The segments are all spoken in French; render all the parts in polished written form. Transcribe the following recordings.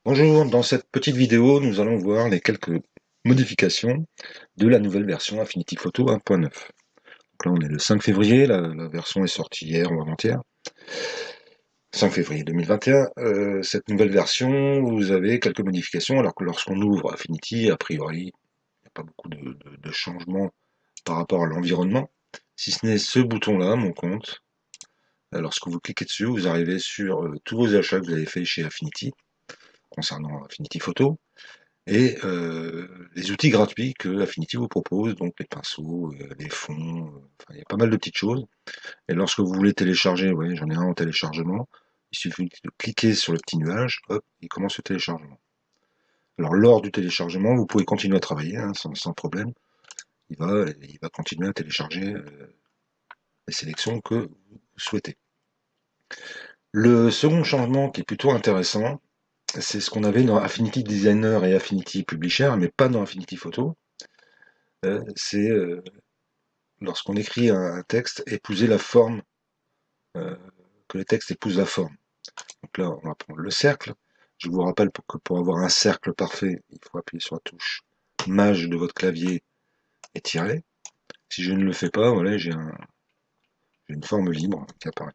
Bonjour, dans cette petite vidéo, nous allons voir les quelques modifications de la nouvelle version Affinity Photo 1.9. Donc là, on est le 5 février, la version est sortie hier ou avant-hier. 5 février 2021. Cette nouvelle version, vous avez quelques modifications, alors que lorsqu'on ouvre Affinity, a priori, il n'y a pas beaucoup de changements par rapport à l'environnement, si ce n'est ce bouton-là, mon compte. Lorsque vous cliquez dessus, vous arrivez sur tous vos achats que vous avez fait chez Affinity, concernant Affinity Photo, et les outils gratuits que Affinity vous propose, donc les pinceaux, les fonds, enfin, il y a pas mal de petites choses. Et lorsque vous voulez télécharger, vous voyez, j'en ai un en téléchargement, il suffit de cliquer sur le petit nuage, hop, il commence le téléchargement. Alors lors du téléchargement, vous pouvez continuer à travailler, hein, sans problème. Il va continuer à télécharger les sélections que vous souhaitez. Le second changement qui est plutôt intéressant, c'est ce qu'on avait dans Affinity Designer et Affinity Publisher, mais pas dans Affinity Photo. C'est lorsqu'on écrit un texte, épouser la forme, euh, que le texte épouse la forme. Donc là, on va prendre le cercle. Je vous rappelle que pour avoir un cercle parfait, il faut appuyer sur la touche Maj de votre clavier et tirer. Si je ne le fais pas, voilà, j'ai une forme libre qui apparaît.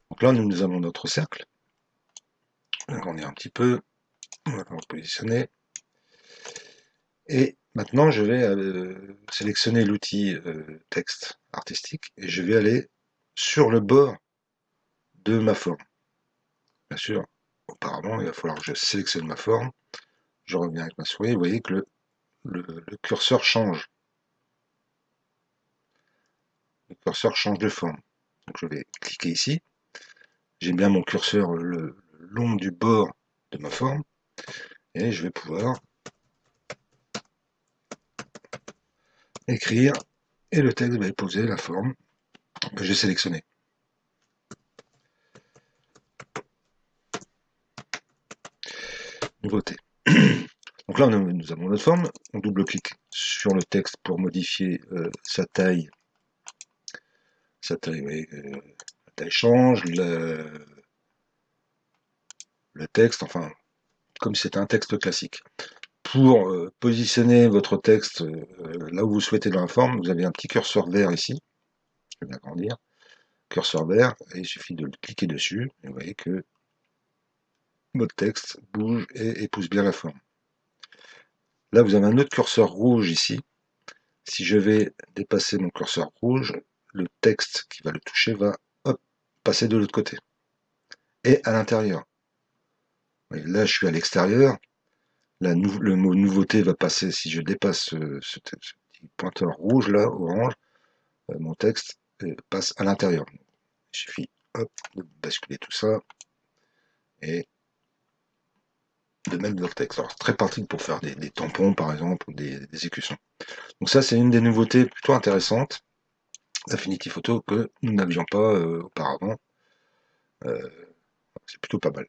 Donc là, nous avons notre cercle. On est un petit peu, on va le positionner. Et maintenant, je vais sélectionner l'outil texte artistique et je vais aller sur le bord de ma forme. Bien sûr, auparavant, il va falloir que je sélectionne ma forme. Je reviens avec ma souris, vous voyez que le curseur change. Le curseur change de forme. Donc je vais cliquer ici. J'ai bien mon curseur le long du bord de ma forme. Et je vais pouvoir écrire. Et le texte va épouser la forme que j'ai sélectionnée. Nouveauté. Donc là, nous avons notre forme. On double-clique sur le texte pour modifier sa taille. Sa taille, vous voyez, la taille change. Le texte, enfin, comme c'est un texte classique. Pour positionner votre texte là où vous souhaitez dans la forme, vous avez un petit curseur vert ici. Je vais l'agrandir. Curseur vert, et il suffit de cliquer dessus. Et vous voyez que votre texte bouge et épouse bien la forme. Là, vous avez un autre curseur rouge ici. Si je vais dépasser mon curseur rouge, le texte qui va le toucher va hop, passer de l'autre côté. Et à l'intérieur. Là, je suis à l'extérieur. Le mot nouveauté va passer, si je dépasse ce petit pointeur rouge là, orange, mon texte passe à l'intérieur. Il suffit hop, de basculer tout ça et de mettre notre texte. Alors, très pratique pour faire des tampons par exemple, ou des écussons. Donc ça, c'est une des nouveautés plutôt intéressantes d'Affinity Photo que nous n'avions pas auparavant. C'est plutôt pas mal.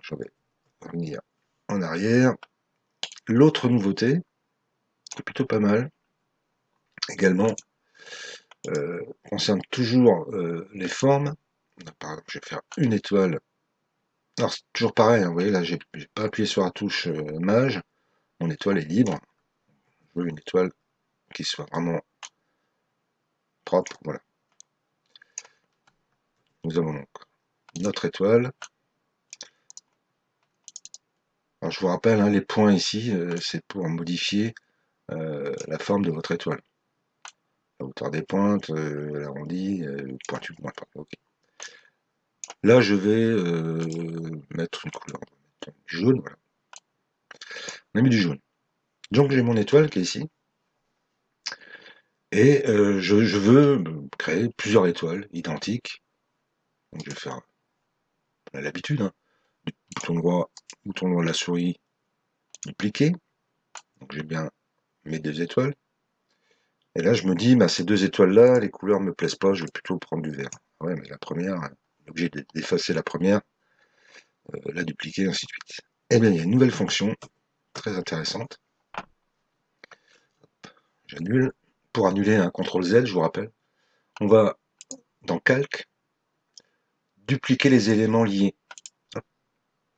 Je vais revenir en arrière. L'autre nouveauté, qui est plutôt pas mal, également, concerne toujours les formes. Par exemple, je vais faire une étoile. Alors, c'est toujours pareil, hein, vous voyez, là, j'ai pas appuyé sur la touche Maj. Mon étoile est libre. Je veux une étoile qui soit vraiment propre. Voilà. Nous avons donc notre étoile. Alors, je vous rappelle, hein, les points ici, c'est pour modifier la forme de votre étoile. La hauteur des pointes, l'arrondi, pointu, ok. Là, je vais mettre une couleur jaune. Voilà. On a mis du jaune. Donc, j'ai mon étoile qui est ici. Et je veux créer plusieurs étoiles identiques. Donc, je vais faire l'habitude. Hein. Bouton droit de la souris, dupliquer. Donc, j'ai bien mes deux étoiles. Et là, je me dis, bah, ces deux étoiles-là, les couleurs ne me plaisent pas, je vais plutôt prendre du vert. Ouais, mais la première, on est obligé d'effacer la première, la dupliquer, ainsi de suite. Et bien, il y a une nouvelle fonction très intéressante. J'annule. pour annuler un CTRL Z, je vous rappelle, on va dans Calque, dupliquer les éléments liés.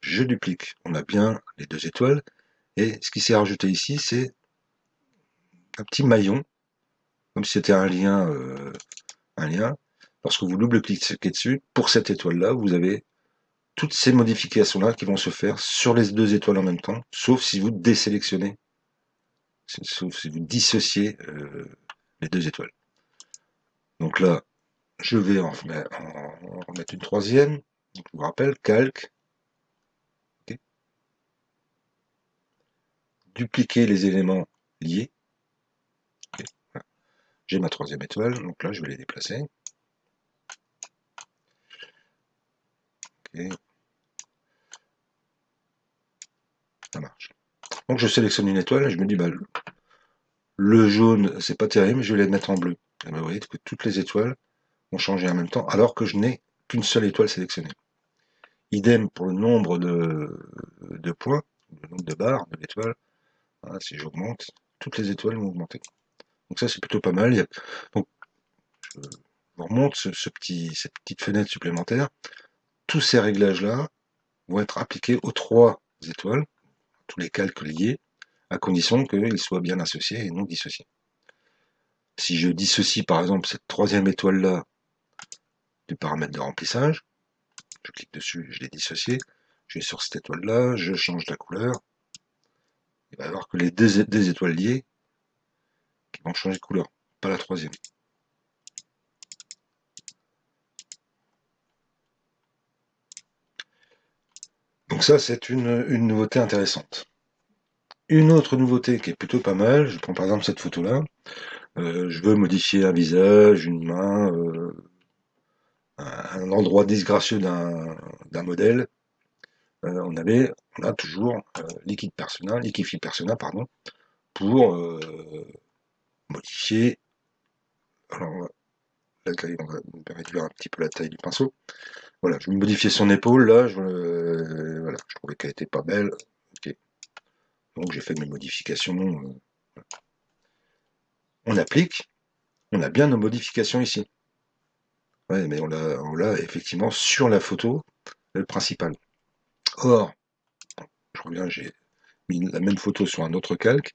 Je duplique. On a bien les 2 étoiles. Et ce qui s'est rajouté ici, c'est un petit maillon, comme si c'était un lien. Lorsque vous double-cliquez dessus, pour cette étoile-là, vous avez toutes ces modifications-là qui vont se faire sur les 2 étoiles en même temps, sauf si vous désélectionnez, sauf si vous dissociez les 2 étoiles. Donc là, je vais en remettre une troisième. Donc, je vous rappelle, calque, okay. Dupliquer les éléments liés. Okay. Voilà. J'ai ma troisième étoile, donc là je vais les déplacer. Okay. Ça marche. Donc je sélectionne une étoile et je me dis, bah, le jaune, c'est pas terrible, je vais les mettre en bleu. Et ben, vous voyez que toutes les étoiles vont changer en même temps, alors que je n'ai qu'une seule étoile sélectionnée. Idem pour le nombre de points, le nombre de barres de l'étoile. Voilà, si j'augmente, toutes les étoiles vont augmenter. Donc ça, c'est plutôt pas mal. Donc, je vous remonte cette petite fenêtre supplémentaire. Tous ces réglages-là vont être appliqués aux 3 étoiles, tous les calques liés, à condition qu'ils soient bien associés et non dissociés. Si je dissocie par exemple cette troisième étoile-là du paramètre de remplissage, je clique dessus, je l'ai dissocié, je vais sur cette étoile-là, je change la couleur, il va y avoir que les deux étoiles liées qui vont changer de couleur, pas la troisième. Donc ça, c'est une nouveauté intéressante. Une autre nouveauté qui est plutôt pas mal, je prends par exemple cette photo-là, je veux modifier un visage, une main, un endroit disgracieux d'un modèle, on a toujours Liquify Persona, pardon, pour modifier. Alors, on va réduire un petit peu la taille du pinceau. Voilà, je vais modifier son épaule, là, voilà, je trouvais qu'elle était pas belle. Okay. Donc j'ai fait mes modifications. On applique, on a bien nos modifications ici. Ouais, mais on l'a effectivement sur la photo principale. Or, je reviens, j'ai mis la même photo sur un autre calque.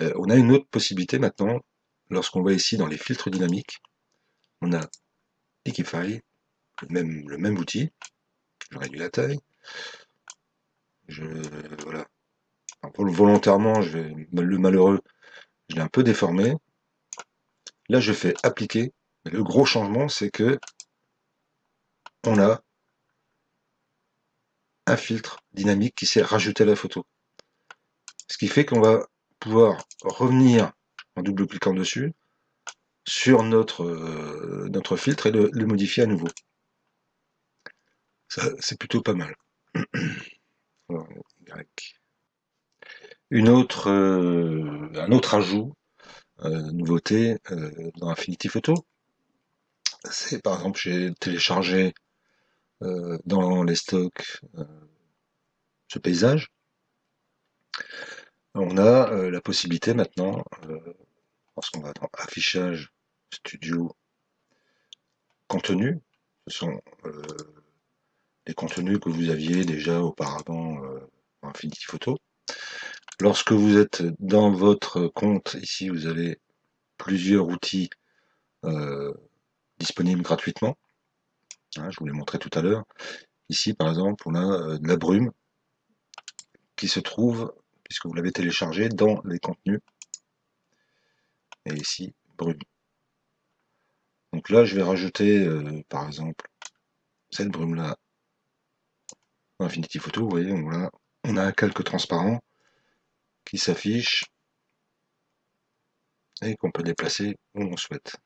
On a une autre possibilité maintenant, lorsqu'on va ici dans les filtres dynamiques, on a Liquify, le même outil, je réduis la taille, voilà. Volontairement, le malheureux, je l'ai un peu déformé. Là, je fais appliquer. Et le gros changement, c'est que on a un filtre dynamique qui s'est rajouté à la photo. Ce qui fait qu'on va pouvoir revenir en double-cliquant dessus sur notre filtre et le modifier à nouveau. Ça, c'est plutôt pas mal. Alors, un autre ajout, nouveauté dans Affinity Photo, c'est par exemple, j'ai téléchargé dans les stocks ce paysage. On a la possibilité maintenant, lorsqu'on va dans Affichage, Studio, Contenu, ce sont les contenus que vous aviez déjà auparavant dans Affinity Photo. Lorsque vous êtes dans votre compte, ici vous avez plusieurs outils disponibles gratuitement. Hein, je vous l'ai montré tout à l'heure. Ici par exemple on a de la brume qui se trouve, puisque vous l'avez téléchargé, dans les contenus. Et ici, brume. Donc là je vais rajouter par exemple cette brume-là dans Affinity Photo. Vous voyez, on a un calque transparent qui s'affiche et qu'on peut déplacer où on souhaite.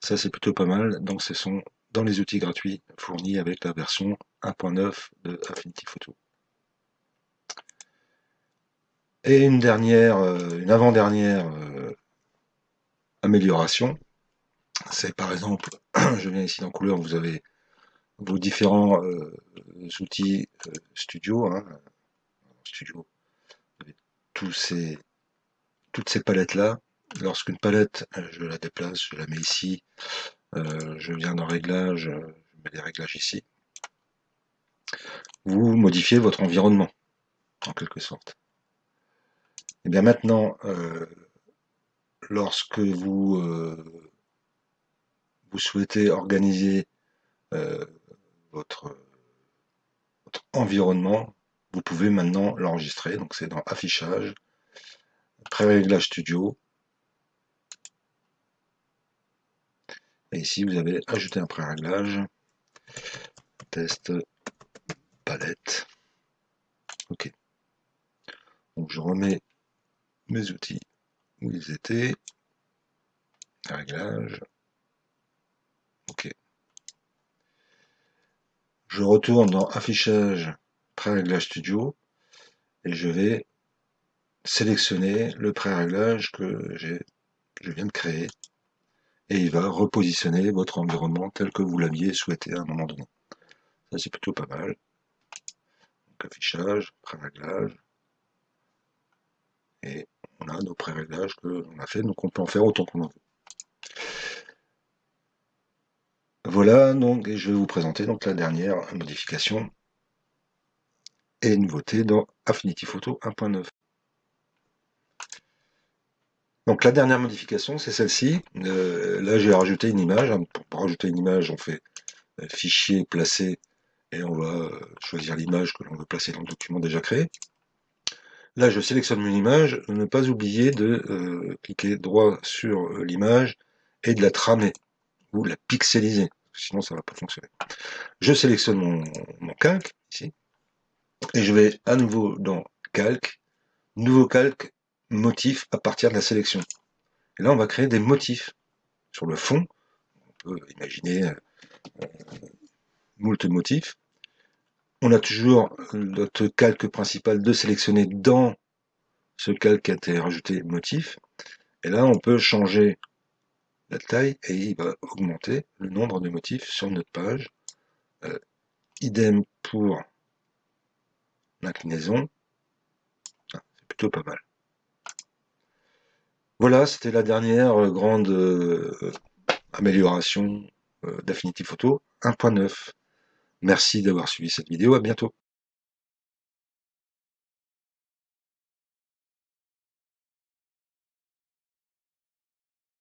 Ça c'est plutôt pas mal, donc ce sont dans les outils gratuits fournis avec la version 1.9 de Affinity Photo. Et une avant-dernière amélioration, c'est par exemple, je viens ici dans couleur, vous avez vos différents outils studio, hein, studio, vous avez toutes ces palettes là, lorsqu'une palette, je la déplace, je la mets ici, je viens dans Réglages, je mets les réglages ici, vous modifiez votre environnement, en quelque sorte. Et bien maintenant, lorsque vous souhaitez organiser euh, votre, votre environnement, vous pouvez maintenant l'enregistrer. Donc c'est dans Affichage, Pré-réglage studio. Et ici, vous avez ajouté un pré-réglage, test palette. OK. Donc je remets mes outils où ils étaient. Réglage. OK. Je retourne dans Affichage, Pré-réglage studio et je vais sélectionner le pré-réglage que je viens de créer et il va repositionner votre environnement tel que vous l'aviez souhaité à un moment donné. Ça, c'est plutôt pas mal. Donc, affichage, pré-réglage, et on a nos pré-réglages qu'on a fait, donc on peut en faire autant qu'on en veut. Voilà, donc, et je vais vous présenter donc la dernière modification et nouveauté dans Affinity Photo 1.9. Donc la dernière modification, c'est celle-ci. Là, j'ai rajouté une image. Pour rajouter une image, on fait fichier, placer, et on va choisir l'image que l'on veut placer dans le document déjà créé. Là, je sélectionne mon image, ne pas oublier de cliquer droit sur l'image et de la tramer, ou de la pixeliser, sinon ça ne va pas fonctionner. Je sélectionne mon calque, ici, et je vais à nouveau dans calque, nouveau calque, motif à partir de la sélection. Et là, on va créer des motifs sur le fond. On peut imaginer moult motifs. On a toujours notre calque principal de sélectionner dans ce calque qui a été rajouté motif. Et là, on peut changer la taille et il va augmenter le nombre de motifs sur notre page. Idem pour l'inclinaison. C'est plutôt pas mal. Voilà, c'était la dernière grande amélioration d'Affinity Photo 1.9. Merci d'avoir suivi cette vidéo, à bientôt.